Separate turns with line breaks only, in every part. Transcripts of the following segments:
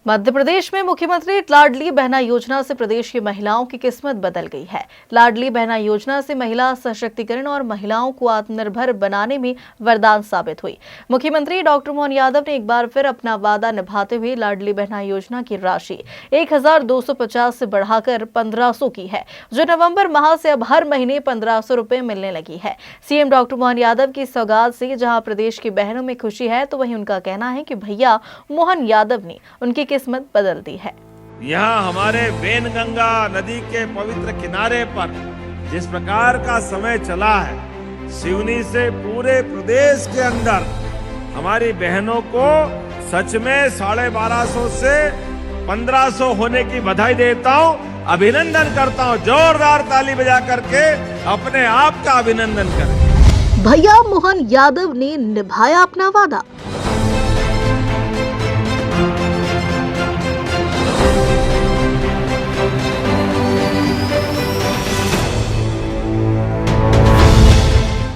मध्य प्रदेश में मुख्यमंत्री लाडली बहना योजना से प्रदेश की महिलाओं की किस्मत बदल गई है। लाडली बहना योजना से महिला सशक्तिकरण और महिलाओं को आत्मनिर्भर बनाने में वरदान साबित हुई। मुख्यमंत्री डॉक्टर मोहन यादव ने एक बार फिर अपना वादा निभाते हुए लाडली बहना योजना की राशि 1250 से बढ़ाकर 1500 की है, जो नवंबर माह से अब हर महीने 1500 रुपए मिलने लगी है। सीएम डॉक्टर मोहन यादव की सौगात से जहां प्रदेश की बहनों में खुशी है, तो वहीं उनका कहना है कि भैया मोहन यादव ने उनकी किस्मत बदल दी है।
यहाँ हमारे वेनगंगा नदी के पवित्र किनारे पर जिस प्रकार का समय चला है, सिवनी से पूरे प्रदेश के अंदर हमारी बहनों को सच में 1250 से 1500 होने की बधाई देता हूँ, अभिनंदन करता हूँ। जोरदार ताली बजा करके अपने आप का अभिनंदन करें।
भैया मोहन यादव ने निभाया अपना वादा।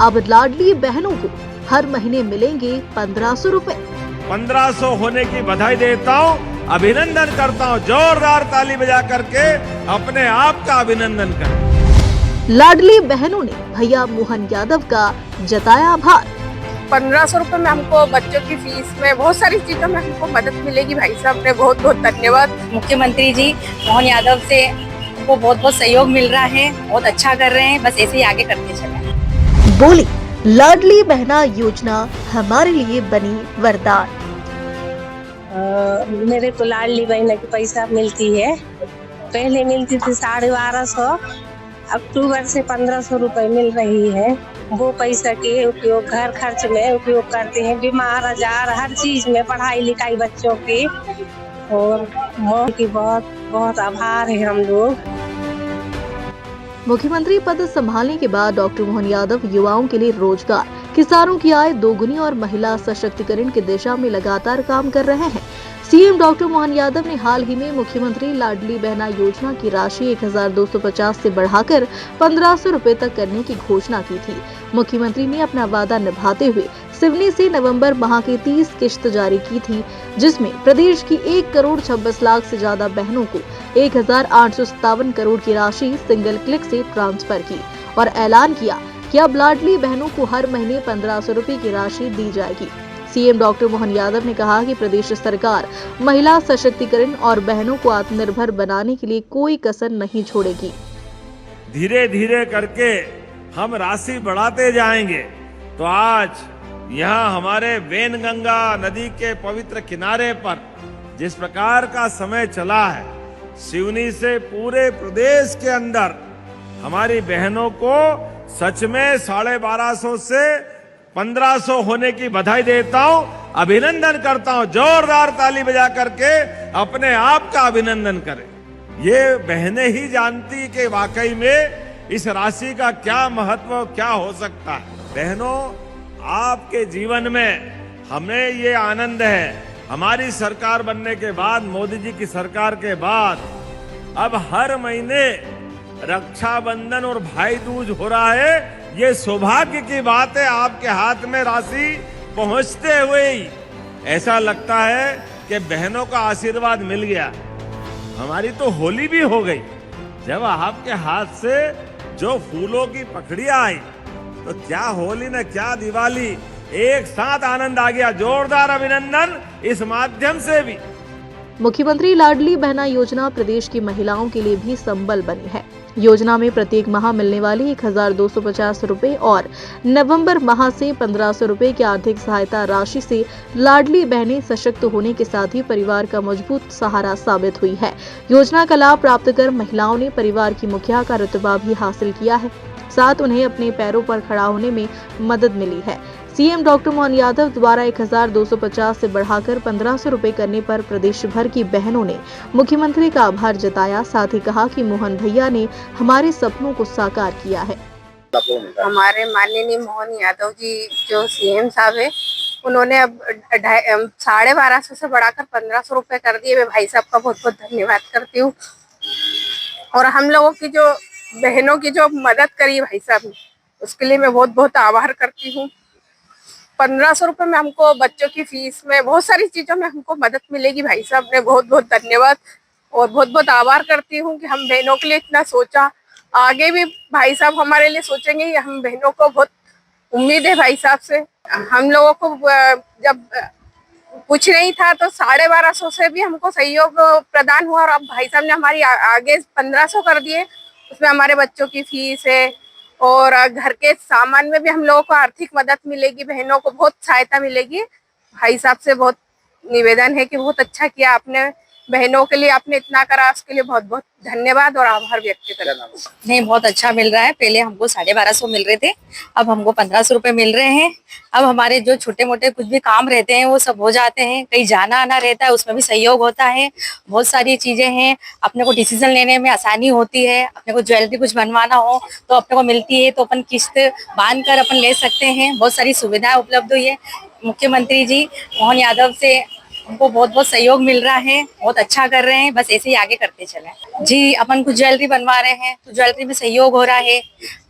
अब लाडली बहनों को हर महीने मिलेंगे 1500 रुपए।
1500 होने की बधाई देता हूँ, अभिनंदन करता हूँ। जोरदार ताली बजा करके अपने आप का अभिनंदन करें।
लाडली बहनों ने भैया मोहन यादव का जताया आभार।
1500 रुपए में हमको बच्चों की फीस में बहुत सारी चीजों में हमको मदद मिलेगी। भाई साहब ने बहुत बहुत धन्यवाद।
मुख्यमंत्री जी मोहन यादव से हमको बहुत बहुत सहयोग मिल रहा है, बहुत अच्छा कर रहे हैं, बस ऐसे ही आगे करते चले।
बोली, लाडली बहना योजना हमारे लिए बनी वरदान।
मेरे को लाडली बहना की पैसा मिलती है। पहले मिलती थी 1250, अक्टूबर से 1500 रुपए मिल रही है। वो पैसा के उपयोग घर खर्च में उपयोग करते हैं, बीमार आजार हर चीज में, पढ़ाई लिखाई बच्चों की। और मोहन की बहुत बहुत आभार है हम लोग।
मुख्यमंत्री पद संभालने के बाद डॉक्टर मोहन यादव युवाओं के लिए रोजगार, किसानों की आय दोगुनी और महिला सशक्तिकरण की दिशा में लगातार काम कर रहे हैं। सीएम डॉक्टर मोहन यादव ने हाल ही में मुख्यमंत्री लाडली बहना योजना की राशि 1250 से बढ़ाकर 1500 रुपए तक करने की घोषणा की थी। मुख्यमंत्री ने अपना वादा निभाते हुए सिवनी से नवंबर माह की 30 किश्त जारी की थी, जिसमें प्रदेश की 1 करोड़ 26 लाख से ज्यादा बहनों को 1857 करोड़ की राशि सिंगल क्लिक से ट्रांसफर की और ऐलान किया कि अब लाडली बहनों को हर महीने 1500 रुपए की राशि दी जाएगी। सीएम डॉक्टर मोहन यादव ने कहा कि प्रदेश सरकार महिला सशक्तिकरण और बहनों को आत्मनिर्भर बनाने के लिए कोई कसर नहीं छोड़ेगी।
धीरे धीरे करके हम राशि बढ़ाते जाएंगे। तो आज यहाँ हमारे वेनगंगा नदी के पवित्र किनारे पर जिस प्रकार का समय चला है, सिवनी से पूरे प्रदेश के अंदर हमारी बहनों को सच में 1250 से 1500 होने की बधाई देता हूँ, अभिनंदन करता हूँ। जोरदार ताली बजा करके अपने आप का अभिनंदन करें। ये बहनें ही जानती कि वाकई में इस राशि का क्या महत्व क्या हो सकता है। बहनों, आपके जीवन में हमें ये आनंद है, हमारी सरकार बनने के बाद, मोदी जी की सरकार के बाद, अब हर महीने रक्षाबंधन और भाई दूज हो रहा है। ये सौभाग्य की बात है, आपके हाथ में राशि पहुंचते हुए ही ऐसा लगता है कि बहनों का आशीर्वाद मिल गया। हमारी तो होली भी हो गई जब आपके हाथ से जो फूलों की पखड़ियां आई, तो क्या होली न क्या दिवाली, एक साथ आनंद आ गया। जोरदार अभिनंदन इस माध्यम से भी।
मुख्यमंत्री लाडली बहना योजना प्रदेश की महिलाओं के लिए भी संबल बनी है। योजना में प्रत्येक माह मिलने वाली 1250 रुपए और नवंबर माह से 1500 रुपए की आर्थिक सहायता राशि से लाडली बहनें सशक्त होने के साथ ही परिवार का मजबूत सहारा साबित हुई है। योजना का लाभ प्राप्त कर महिलाओं ने परिवार की मुखिया का रुतबा भी हासिल किया है, साथ उन्हें अपने पैरों पर खड़ा होने में मदद मिली है। सीएम डॉक्टर मोहन यादव द्वारा 1250 से बढ़ाकर 1500 रुपए करने पर प्रदेश भर की बहनों ने मुख्यमंत्री का आभार जताया। साथ ही कहा कि मोहन भैया ने हमारे सपनों को साकार किया है।
हमारे माननीय मोहन यादव जी जो सीएम साहब है, उन्होंने अब 1250 से बढ़ाकर 1500 रुपए कर दिए। मैं भाई साहब का बहुत बहुत धन्यवाद करती हूँ। और हम लोगों की जो बहनों की जो मदद करी भाई साहब ने, उसके लिए मैं बहुत बहुत आभार करती हूँ। 1500 रुपये में हमको बच्चों की फीस में बहुत सारी चीजों में हमको मदद मिलेगी। भाई साहब ने बहुत बहुत धन्यवाद और बहुत बहुत आभार करती हूँ कि हम बहनों के लिए इतना सोचा। आगे भी भाई साहब हमारे लिए सोचेंगे। हम बहनों को बहुत उम्मीद है भाई साहब से। हम लोगों को जब कुछ नहीं था तो 1250 से भी हमको सहयोग प्रदान हुआ और अब भाई साहब ने हमारी आगे 1500 कर दिए। उसमें हमारे बच्चों की फीस है और घर के सामान में भी हम लोगों को आर्थिक मदद मिलेगी। बहनों को बहुत सहायता मिलेगी। भाई साहब से बहुत निवेदन है कि बहुत अच्छा किया आपने, बहनों के लिए आपने इतना करा, उसके लिए बहुत बहुत धन्यवाद और आभार व्यक्त करना।
नहीं, बहुत अच्छा मिल रहा है। पहले हमको 1250 मिल रहे थे, अब हमको 1500 रुपए मिल रहे हैं। अब हमारे जो छोटे मोटे कुछ भी काम रहते हैं वो सब हो जाते हैं। कहीं जाना आना रहता है उसमें भी सहयोग होता है। बहुत सारी चीजें हैं, अपने को डिसीजन लेने में आसानी होती है। अपने को ज्वेलरी कुछ बनवाना हो तो अपने को मिलती है, तो अपन किस्त बांध कर अपन ले सकते हैं। बहुत सारी सुविधाएं उपलब्ध हुई है। मुख्यमंत्री जी मोहन यादव से हमको बहुत बहुत सहयोग मिल रहा है। बहुत अच्छा कर रहे हैं, बस ऐसे ही आगे करते चलें। जी, अपन कुछ ज्वेलरी बनवा रहे हैं तो ज्वेलरी में सहयोग हो रहा है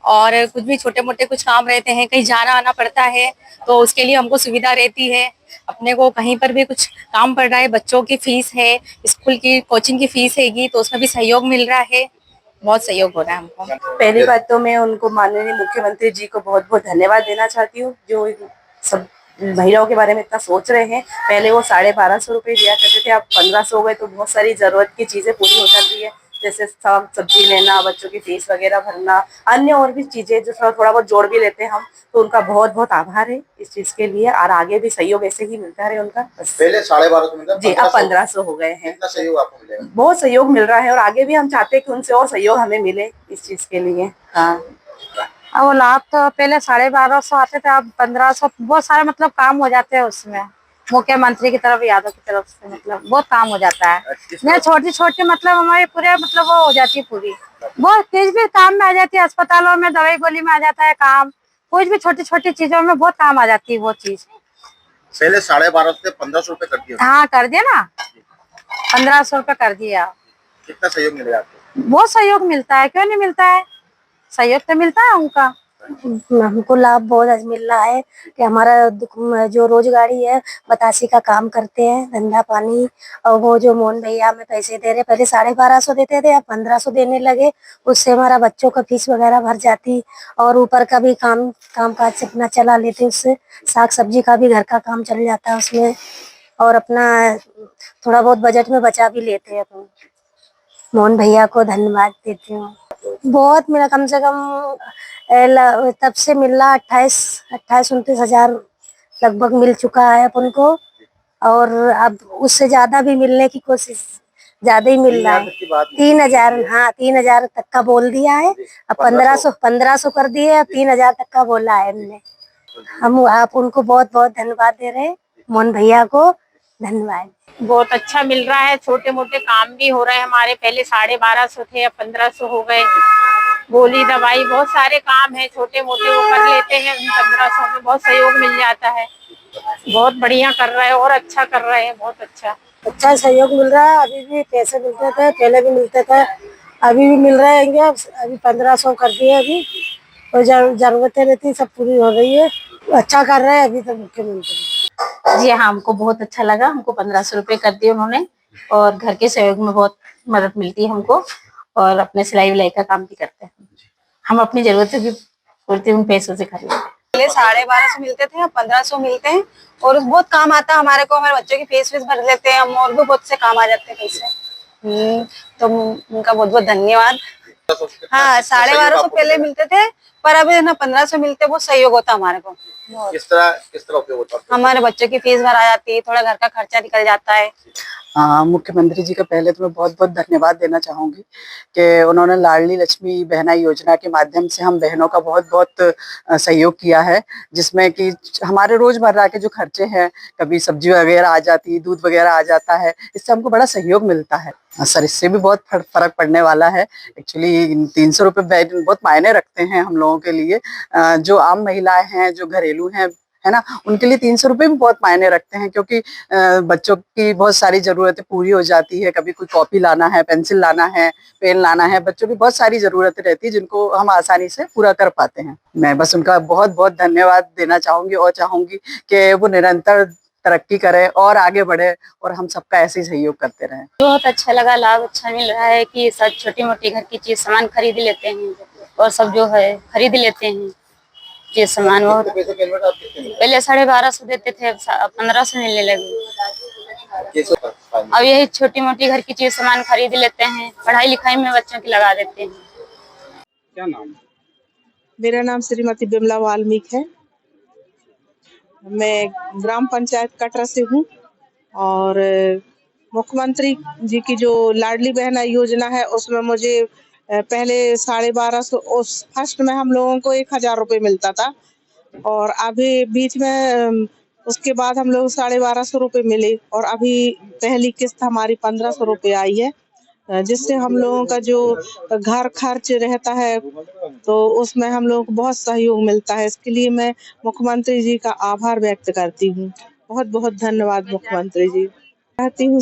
और कुछ भी छोटे मोटे कुछ काम रहते हैं, कहीं जाना आना पड़ता है तो उसके लिए हमको सुविधा रहती है। अपने को कहीं पर भी कुछ काम पड़ रहा है, बच्चों की फीस है, स्कूल की कोचिंग की फीस हैगी, तो उसमें भी सहयोग मिल रहा है। बहुत सहयोग हो रहा है हमको।
पहली बात तो मैं उनको माननीय मुख्यमंत्री जी को बहुत बहुत धन्यवाद देना चाहती हूँ, जो सब महिलाओं के बारे में इतना सोच रहे हैं। पहले वो 1250 रुपये दिया करते थे, अब 1500 हो गए, तो बहुत सारी जरूरत की चीजें पूरी हो जाती है, जैसे साग सब्जी लेना, बच्चों की फीस वगैरह भरना, अन्य और भी चीजें जो थोड़ा बहुत जोड़ भी लेते हैं हम। तो उनका बहुत बहुत आभार है इस चीज के लिए और आगे भी सहयोग ऐसे ही मिलता रहे उनका।
पहले 1250 मिलता
जी, अब 1500 हो गए हैं।
कितना सहयोग आपको मिलेगा?
बहुत सहयोग मिल रहा है और आगे भी हम चाहते हैं कि उनसे और सहयोग हमें मिले इस चीज के लिए। हाँ,
अब वो लाभ तो पहले 1250 आते थे, अब 1500। बहुत सारे मतलब काम हो जाते हैं उसमें, मुख्यमंत्री की तरफ, यादव की तरफ से मतलब बहुत काम हो जाता है। नहीं, छोटी छोटी मतलब हमारी पूरे मतलब वो हो जाती है पूरी। बहुत चीज भी काम में आ जाती है, अस्पतालों में दवाई गोली में आ जाता है काम, कुछ भी छोटी छोटी चीजों में बहुत काम आ जाती है वो चीज।
पहले 1250 से 1500 रुपए कर दिया।
हाँ, कर दिया ना, 1500 रुपये कर दिया।
कितना सहयोग मिलेगा आपको?
बहुत सहयोग मिलता है, क्यों नहीं मिलता है, सहयोग तो मिलता है उनका।
हमको लाभ बहुत मिल रहा है कि हमारा जो रोजगारी है, बतासी का काम करते हैं, धंधा पानी। और वो जो मोहन भैया हमें पैसे दे रहे, पहले 1250 देते थे, अब 1500 देने लगे। उससे हमारा बच्चों का फीस वगैरह भर जाती और ऊपर का भी काम काज अपना चला लेते। उससे साग सब्जी का भी घर का काम चल जाता है उसमें और अपना थोड़ा बहुत बजट में बचा भी लेते हैं अपन। मोहन भैया को धन्यवाद देती हूँ। बहुत मिला, कम से कम तब से मिल रहा 28-29 हजार लगभग मिल चुका है अपन को और अब उससे ज्यादा भी मिलने की कोशिश, ज्यादा ही मिल रहा है। 3000, हाँ 3000 तक का बोल दिया है। अब 1500 कर दिए, अब 3000 तक का बोला है हमने। हम आप उनको बहुत बहुत धन्यवाद दे रहे हैं, मोहन भैया को धन्यवाद।
बहुत अच्छा मिल रहा है, छोटे मोटे काम भी हो रहे हैं हमारे। पहले 1250 थे, अब 1500 हो गए। गोली दवाई बहुत सारे काम है छोटे मोटे, वो कर लेते हैं। 1500 में बहुत सहयोग मिल जाता है। बहुत बढ़िया कर रहे हैं और अच्छा कर रहे हैं, बहुत अच्छा
सहयोग मिल रहा है। अभी भी पैसे मिलते थे, पहले भी मिलते थे, अभी भी मिल रहे हैं। अभी 1500 कर दिए अभी, और जरूरतें रहती सब पूरी हो रही है। अच्छा कर रहे हैं अभी तो मुख्यमंत्री
जी। हाँ, हमको बहुत अच्छा लगा। हमको 1500 रुपये कर दिए उन्होंने और घर के सहयोग में बहुत मदद मिलती है हमको और अपने सिलाई विलाई का काम भी करते हैं। हम अपनी जरूरतें भी पूर्ति उन पैसों से कर लेते हैं।
पहले 1250 मिलते थे, अब 1500 मिलते हैं और बहुत काम आता है हमारे को। हमारे बच्चों की फीस भर लेते हैं हम और भी बहुत से काम आ जाते हैं पैसे। तो उनका बहुत बहुत धन्यवाद। हाँ, 1250 पहले मिलते थे पर अभी ना 1500 मिलते, बहुत सहयोग होता है हमारे को।
किस तरह उपयोग होता है?
हमारे बच्चों की फीस भरा जाती है, थोड़ा घर का खर्चा निकल जाता है।
मुख्यमंत्री जी का पहले तो मैं बहुत बहुत धन्यवाद देना चाहूंगी कि उन्होंने लाडली लक्ष्मी बहना योजना के माध्यम से हम बहनों का बहुत बहुत सहयोग किया है, जिसमें कि हमारे रोजमर्रा के जो खर्चे हैं, कभी सब्जी वगैरह आ जाती, दूध वगैरह आ जाता है, इससे हमको बड़ा सहयोग मिलता है। सर, इससे भी बहुत फर्क पड़ने वाला है। एक्चुअली 300 रुपये बहुत मायने रखते हैं हम लोगों के लिए। जो आम महिलाएं हैं, जो घरेलू हैं,
है ना, उनके लिए 300 रुपये भी बहुत मायने रखते हैं, क्योंकि बच्चों की बहुत सारी जरूरतें पूरी हो जाती है। कभी कोई कॉपी लाना है, पेंसिल लाना है, पेन लाना है, बच्चों की बहुत सारी जरूरतें रहती है जिनको हम आसानी से पूरा कर पाते हैं। मैं बस उनका बहुत बहुत धन्यवाद देना चाहूंगी और चाहूंगी कि वो निरंतर तरक्की करें और आगे बढ़े और हम सबका ऐसे ही सहयोग करते रहें।
बहुत अच्छा लगा, लाभ अच्छा मिल रहा है कि सब छोटी मोटी घर की चीज सामान खरीद लेते हैं और सब जो है खरीद लेते हैं ये सामान। बहुत पहले 1250 देते थे, अब 1500 मिलने लगे। अब यही छोटी मोटी घर की चीज सामान खरीद लेते हैं, पढ़ाई लिखाई में बच्चों की लगा देते हैं।
क्या नाम? मेरा नाम श्रीमती बिमला वाल्मीकि है। मैं ग्राम पंचायत कटरा से हूँ और मुख्यमंत्री जी की जो लाडली बहन योजना है उसमें मुझे पहले 1250, उस फर्स्ट में हम लोगों को 1000 रुपये मिलता था और अभी बीच में उसके बाद हम लोग 1250 रुपये मिले और अभी पहली किस्त हमारी 1500 रुपये आई है, जिससे हम लोगों का जो घर खर्च रहता है तो उसमें हम लोगों को बहुत सहयोग मिलता है। इसके लिए मैं मुख्यमंत्री जी का आभार व्यक्त करती हूँ। बहुत बहुत धन्यवाद मुख्यमंत्री जी। चाहती हूँ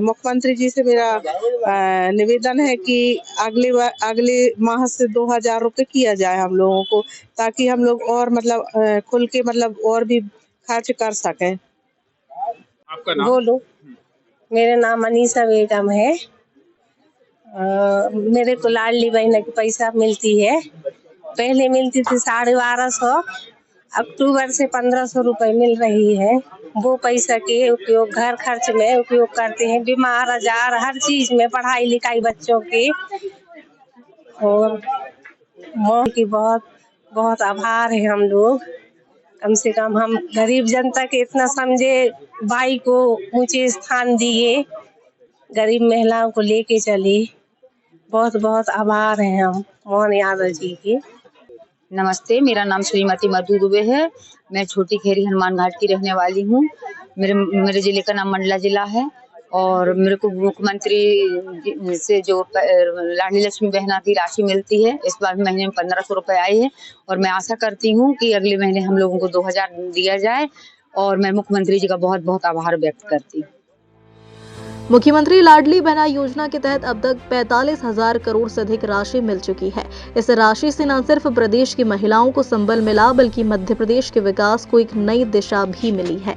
मुख्यमंत्री जी से मेरा निवेदन है कि अगले माह से 2000 रुपये किया जाए हम लोगों को, ताकि हम लोग और मतलब खुल के मतलब और भी खर्च कर सकें। आपका नाम?
बोलो। मेरा नाम अनीसा बेगम है। मेरे को लाडली बहन की पैसा मिलती है। पहले मिलती थी 1250, अक्टूबर से 1500 रुपये मिल रही है। वो पैसा के उपयोग घर खर्च में उपयोग करते हैं, बीमार आजार हर चीज में, पढ़ाई लिखाई बच्चों के। और मोदी की बहुत बहुत आभार है हम लोग। कम से कम हम गरीब जनता के इतना समझे, भाई को ऊंचे स्थान दिए, गरीब महिलाओं को लेके चली। बहुत बहुत आभार हैं हम मोहन यादव जी के।
नमस्ते, मेरा नाम श्रीमती मधु दुबे है। मैं छोटी खेरी हनुमान घाट की रहने वाली हूँ। मेरे जिले का नाम मंडला जिला है और मेरे को मुख्यमंत्री से जो लाडली लक्ष्मी बहना की राशि मिलती है, इस बार महीने में 1500 रुपये आई है और मैं आशा करती हूँ कि अगले महीने हम लोगों को 2000 दिया जाए और मैं मुख्यमंत्री जी का बहुत बहुत आभार व्यक्त करती हूँ।
मुख्यमंत्री लाडली बहना योजना के तहत अब तक 45,000 करोड़ से अधिक राशि मिल चुकी है। इस राशि से न सिर्फ प्रदेश की महिलाओं को संबल मिला, बल्कि मध्य प्रदेश के विकास को एक नई दिशा भी मिली है।